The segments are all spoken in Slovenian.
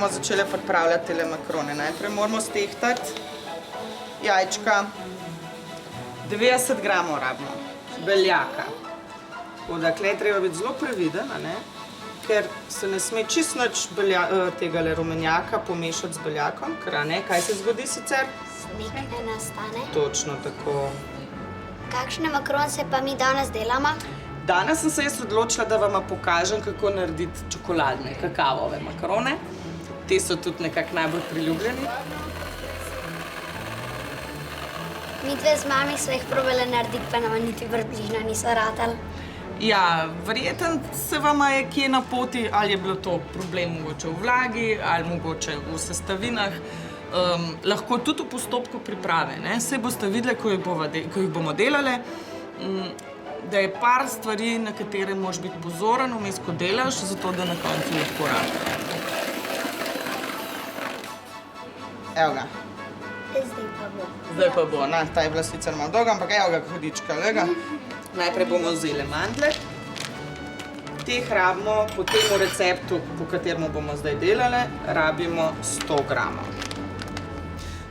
bomo začeli pripravljati tele makarone. Najprej moramo stehtati jajčka. 90 gramov rabimo beljaka. Tako da tukaj treba biti zelo previden, ker se ne sme čisto nič tega rumenjaka pomešati z beljakom, ker kaj se zgodi sicer? Sneg ne nastane. Točno tako. Kakšne makaronce pa mi danes delamo? Danes sem se jaz odločila, da vam pokažem, kako narediti čokoladne, kakavove makarone. Te so tudi nekako najbolj priljubljeni. Mi dve z mami so jih probali narediti, pa nama niti približno niso ratali. Ja, verjetno se vama je kje na poti, ali je bilo to problem mogoče v vlagi, ali mogoče v sestavinah. Lahko tudi v postopku priprave. Saj boste videli, ko jih bomo delali, da je par stvari, na katere moraš biti pozoren, vmes ko delaš, zato da na koncu lahko rade. Evo ga. Zdaj pa bo. Ta je bila sicer malo dolga, ampak evo ga, hudička. Najprej bomo vzeli mandle. Teh rabimo po tem receptu, po katerem bomo zdaj delali, rabimo 100 gramov.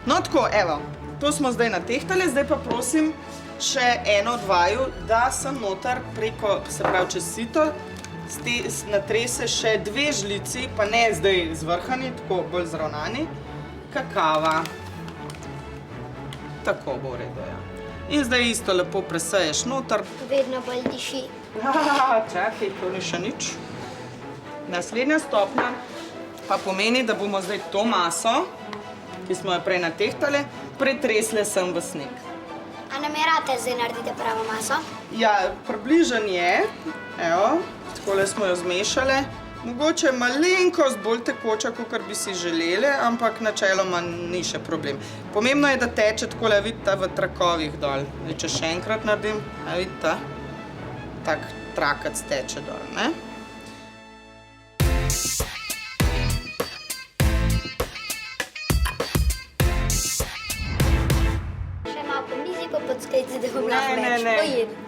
No tako, evo, to smo zdaj natehtali, zdaj pa prosim še eno od vaju, da sem noter preko, se pravi čez sito, natrese še 2 žlici, pa ne zdaj zvrhani, tako bolj zravnani, kakava. Tako bo v redu, ja. In zdaj isto lepo preseješ noter. Vedno bolj diši. Čakaj, to ni še nič. Naslednja stopnja pa pomeni, da bomo zdaj to maso, ki smo jo prej natehtali, pretresli sem v sneg. A namerate zdaj narediti pravo maso? Ja, približen je. Evo, takole smo jo zmešali. Mogoče je malenkost bolj tekoča, kakor bi si želeli, ampak načeloma ni še problem. Pomembno je, da teče takole, vidite, v trakovih dol. Če še enkrat naredim, vidite, tak trakac teče dol, ne? Še malo po mizi, pa podskajte, da bom lahko več pojedla.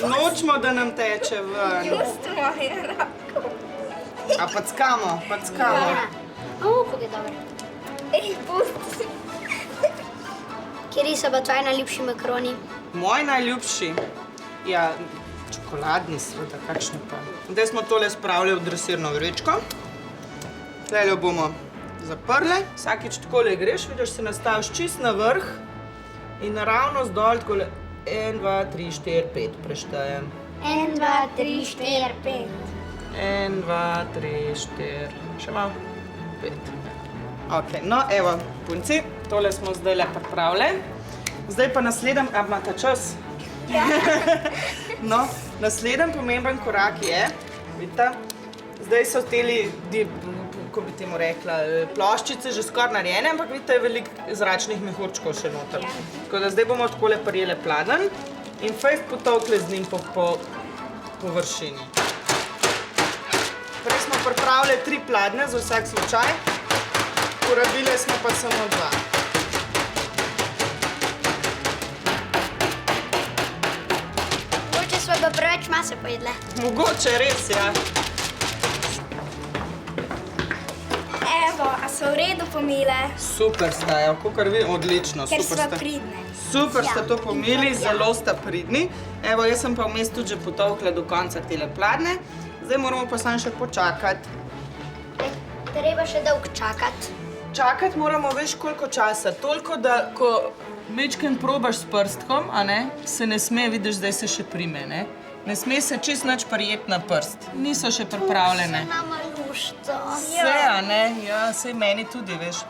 Nočemo, da nam teče ven. Just moje rako. A packamo, packamo. Kako je dobro. Pusti. Kjeri so pa tvoji najljubši makaroni? Moji najljubši? Ja, čokoladni seveda, kakšni pa. Zdaj smo tole spravili v dresirno vrečko. Tule jo bomo zaprli. Vsakič takole greš, vidiš, se nastaviš čist na vrh in naravnost dol takole 1, 2, 3, 4, 5 preštejem. 1, 2, 3, 4, 5. 1, 2, 3, 4, še malo, 5. Ok, no evo, punci, tole smo zdaj pripravili. Zdaj pa naslednji, a imate čas? Ja. No, naslednji pomemben korak je, vidite, zdaj so teli, kako bi temu rekla, ploščice že skoraj narejene, ampak vidite, je veliko zračnih mehurčkov še noter. Tako da zdaj bomo takole prijeli pladenj in fejst potovkli z njim po površini. Prej smo pripravili 3 pladnje za vsak slučaj, porabili smo pa samo 2. Mogoče smo pa preveč mase pojedle. Mogoče, res, ja. Evo, a so v redu pomile? Super sta, ja, kakor vidim, odlično. Ker sva pridne. Super ste to pomili, zelo sta pridni. Evo, jaz sem pa vmes tudi že potovkla do konca tele pladnje. Zdaj moramo pa samo še počakati. Treba še dolgo čakati. Čakati moramo, veš, koliko časa. Toliko, da ko majčkeno probaš s prstkom, se ne sme, vidiš, zdaj se še prime, ne? Ne sme se čist nič prijeti na prst. Niso še pripravljene. Se nama lušta. Vse, ja, sej meni tudi, veš.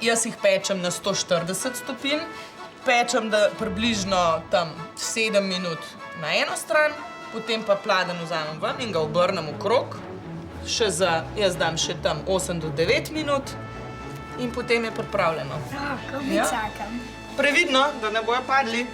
Jaz jih pečem na 140 stopinj, pečem da približno tam 7 minut na eno stran, potem pa pladenj vzamem ven in ga obrnem okrog. Jaz dam še tam 8 do 9 minut in potem je pripravljeno. Ko mi čakam. Previdno, da ne bojo padli.